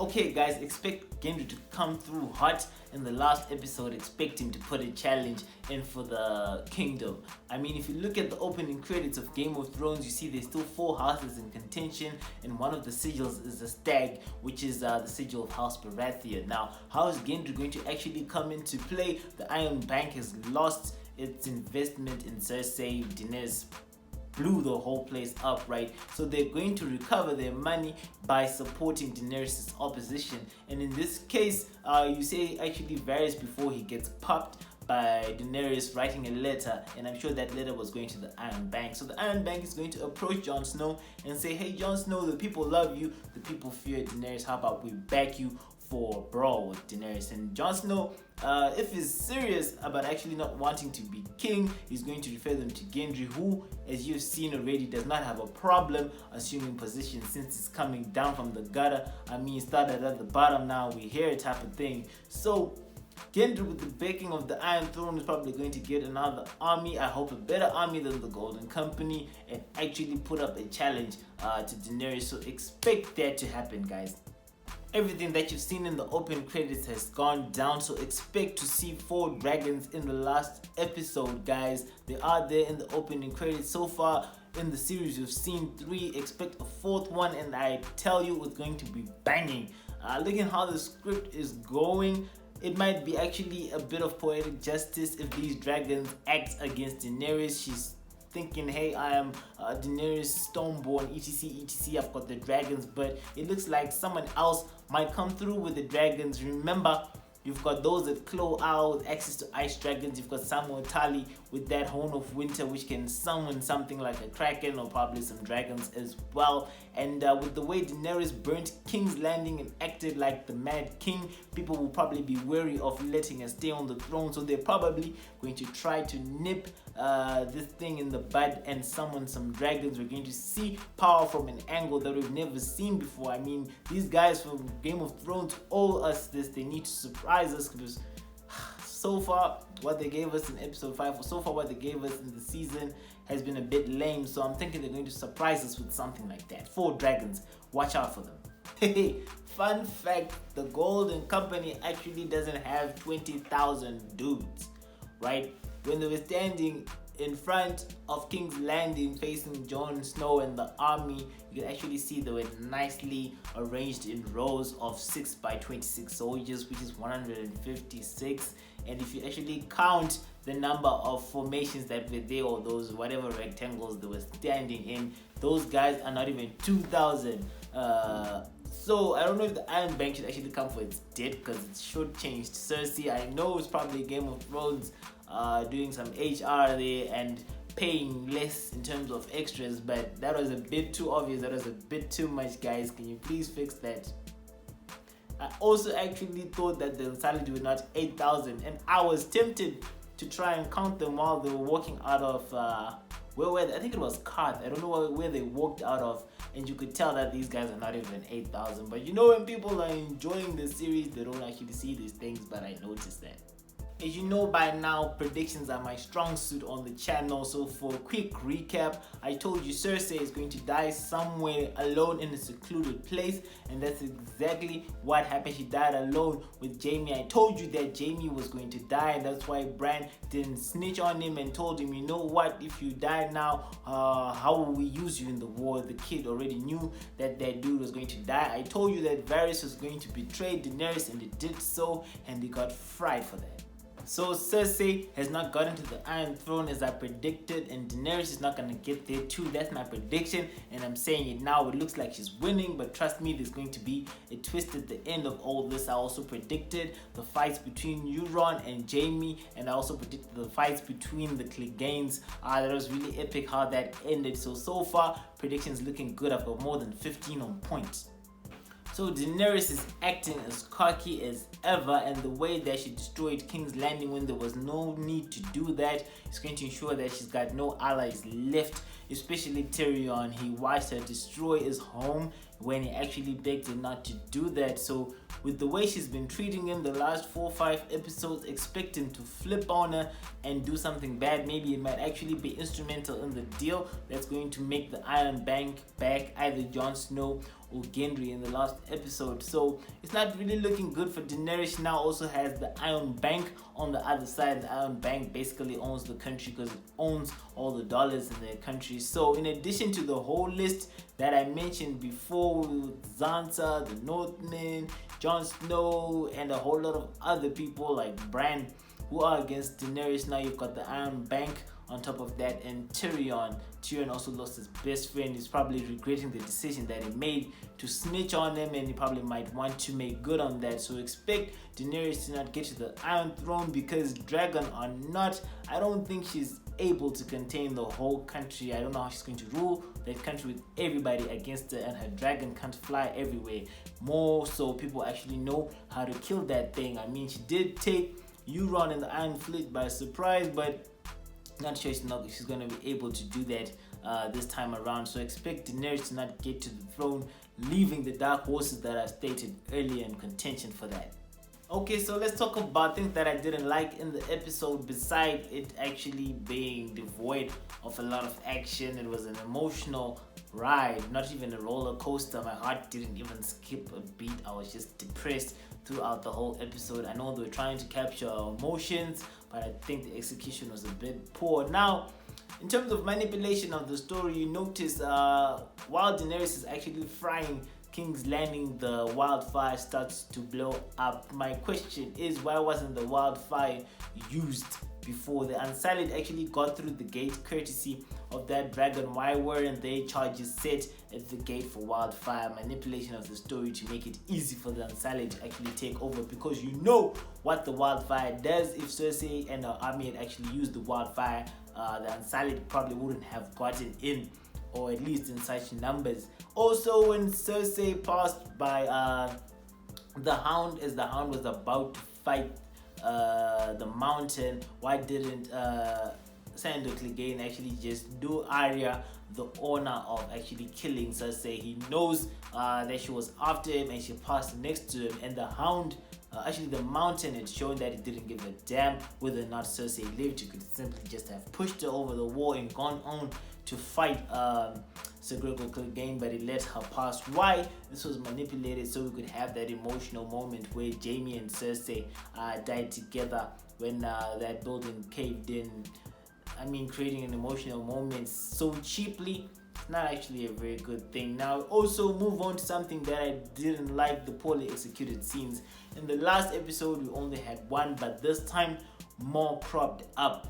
Okay guys, expect Gendry to come through hot. In the last episode, expect him to put a challenge in for the kingdom. I mean, if you look at the opening credits of Game of Thrones, you see there's still 4 houses in contention, and one of the sigils is a stag, which is the sigil of House Baratheon. Now, how is Gendry going to actually come into play? The Iron Bank has lost its investment in Cersei. Daenerys blew the whole place up, right? So they're going to recover their money by supporting Daenerys' opposition. And in this case, you say actually Varys, before he gets popped by Daenerys, writing a letter, and I'm sure that letter was going to the Iron Bank. So the Iron Bank is going to approach Jon Snow and say, hey Jon Snow, the people love you, the people fear Daenerys, how about we back you for a brawl with Daenerys? And Jon Snow, if he's serious about actually not wanting to be king, he's going to refer them to Gendry, who, as you've seen already, does not have a problem assuming position since he's coming down from the gutter. I mean, he started at the bottom, now we're here type of thing. So Gendry, with the backing of the Iron Throne, is probably going to get another army. I hope a better army than the Golden Company, and actually put up a challenge to Daenerys. So expect that to happen, guys. Everything that you've seen in the open credits has gone down, so expect to see 4 dragons in the last episode, guys. They are there in the opening credits. So far in the series, you've seen 3. Expect a 4th one, and I tell you, it's going to be banging. Looking how the script is going, it might be actually a bit of poetic justice if these dragons act against Daenerys. She's thinking, hey, I am Daenerys Stoneborn, etc, I've got the dragons, but it looks like someone else might come through with the dragons. Remember, you've got those that claw out with access to ice dragons. You've got Samuel Tali with that Horn of Winter, which can summon something like a kraken or probably some dragons as well. And with the way Daenerys burnt King's Landing and acted like the Mad King, people will probably be wary of letting her stay on the throne. So they're probably going to try to nip this thing in the bud and summon some dragons. We're going to see power from an angle that we've never seen before. I mean, these guys from Game of Thrones owe us this. They need to surprise us, because so far what they gave us in episode 5, or so far what they gave us in the season, has been a bit lame. So I'm thinking they're going to surprise us with something like that. 4 dragons, watch out for them. Hey, fun fact, the Golden Company actually doesn't have 20,000 dudes, right? When they were standing in front of King's Landing facing Jon Snow and the army, you can actually see they were nicely arranged in rows of 6 by 26 soldiers, which is 156. And if you actually count the number of formations that were there, or those whatever rectangles they were standing in, those guys are not even 2,000. So I don't know if the Iron Bank should actually come for its debt, because it shortchanged Cersei. I know it's probably Game of Thrones doing some HR there and paying less in terms of extras, but that was a bit too obvious. That was a bit too much, guys. Can you please fix that? I also actually thought that the Unsullied were not 8,000, and I was tempted to try and count them while they were walking out of where were they? I think it was Qarth. I don't know where they walked out of, and you could tell that these guys are not even 8,000. But you know, when people are enjoying the series, they don't actually see these things, but I noticed that. As you know by now, predictions are my strong suit on the channel. So for a quick recap, I told you Cersei is going to die somewhere alone in a secluded place, and that's exactly what happened. She died alone with Jaime. I told you that Jaime was going to die, and that's why Bran didn't snitch on him and told him, you know what, if you die now, how will we use you in the war? The kid already knew that that dude was going to die. I told you that Varys was going to betray Daenerys, and it did so, and they got fried for that. So Cersei has not gotten to the Iron Throne as I predicted, and Daenerys is not going to get there too. That's my prediction, and I'm saying it now. It looks like she's winning, but trust me, there's going to be a twist at the end of all this. I also predicted the fights between Euron and Jaime, and I also predicted the fights between the Cleganes. That was really epic how that ended. So far, predictions looking good. I've got more than 15 on points. So Daenerys is acting as cocky as ever, and the way that she destroyed King's Landing when there was no need to do that is going to ensure that she's got no allies left, especially Tyrion. He watched her destroy his home when he actually begged her not to do that. So with the way she's been treating him the last 4 or 5 episodes, expect him to flip on her and do something bad. Maybe it might actually be instrumental in the deal that's going to make the Iron Bank back either Jon Snow or Gendry in the last episode. So it's not really looking good for Daenerys. Now also has the Iron Bank on the other side. The Iron Bank basically owns the country because it owns all the dollars in the country. So in addition to the whole list that I mentioned before with Sansa, the Northmen, Jon Snow, and a whole lot of other people like Bran who are against Daenerys, now you've got the Iron Bank on top of that, and Tyrion. Tyrion also lost his best friend. He's probably regretting the decision that he made to snitch on him, and he probably might want to make good on that. So expect Daenerys to not get to the Iron Throne because dragon or not, I don't think she's able to contain the whole country. I don't know how she's going to rule that country with everybody against her, and her dragon can't fly everywhere. More so, people actually know how to kill that thing. I mean, she did take Euron and the Iron Fleet by surprise, but not sure she's going to be able to do that this time around. So expect Daenerys to not get to the throne, leaving the dark horses that I stated earlier in contention for that. Okay, so let's talk about things that I didn't like in the episode besides it actually being devoid of a lot of action. It was an emotional ride, not even a roller coaster. My heart didn't even skip a beat. I was just depressed throughout the whole episode. I know they were trying to capture our emotions, but I think the execution was a bit poor. Now, in terms of manipulation of the story, you notice while Daenerys is actually frying King's Landing, the wildfire starts to blow up. My question is, why wasn't the wildfire used before? The Unsullied actually got through the gate courtesy of that dragon. Why weren't their charges set at the gate for wildfire? Manipulation of the story to make it easy for the Unsullied to actually take over, because you know what the wildfire does. If Cersei and her army had actually used the wildfire, the Unsullied probably wouldn't have gotten in, or at least in such numbers. Also, when Cersei passed by the Hound, as the Hound was about to fight the mountain, why didn't Sandor Clegane actually just do Arya the honor of actually killing Cersei? He knows that she was after him and she passed next to him, and the Hound, actually the mountain, had shown that it didn't give a damn whether or not Cersei lived. You could simply just have pushed her over the wall and gone on to fight Sir Gregor Clegane, but he let her pass. Why? This was manipulated so we could have that emotional moment where Jaime and Cersei died together when that building caved in. I mean, creating an emotional moment so cheaply, not actually a very good thing. Now, also move on to something that I didn't like: the poorly executed scenes. In the last episode, we only had one, but this time more cropped up.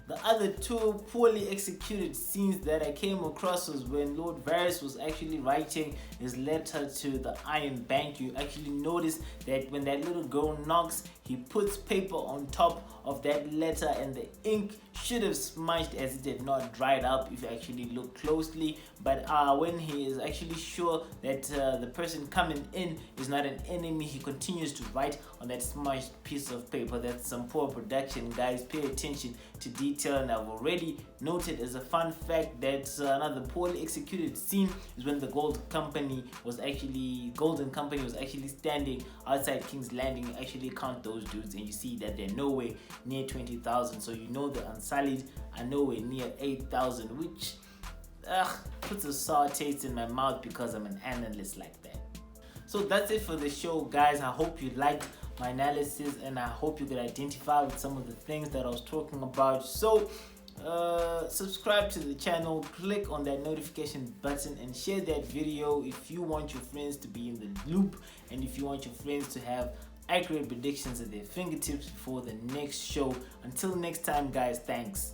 The other two poorly executed scenes that I came across was when Lord Varys was actually writing his letter to the Iron Bank. You actually notice that when that little girl knocks, he puts paper on top of that letter, and the ink should have smudged as it did not dried up if you actually look closely. But when he is actually sure that the person coming in is not an enemy, he continues to write on that smudged piece of paper. That's some poor production, guys. Pay attention to detail. And I've already noted as a fun fact that another poorly executed scene is when the Golden Company was actually standing outside King's Landing. You actually count those dudes and you see that they're nowhere near 20,000. So you know the Unsullied are nowhere near 8,000, which puts a sour taste in my mouth because I'm an analyst like that. So that's it for the show, guys. I hope you liked my analysis, and I hope you could identify with some of the things that I was talking about. So subscribe to the channel, click on that notification button, and share that video if you want your friends to be in the loop, and if you want your friends to have accurate predictions at their fingertips before the next show. Until next time, guys, thanks.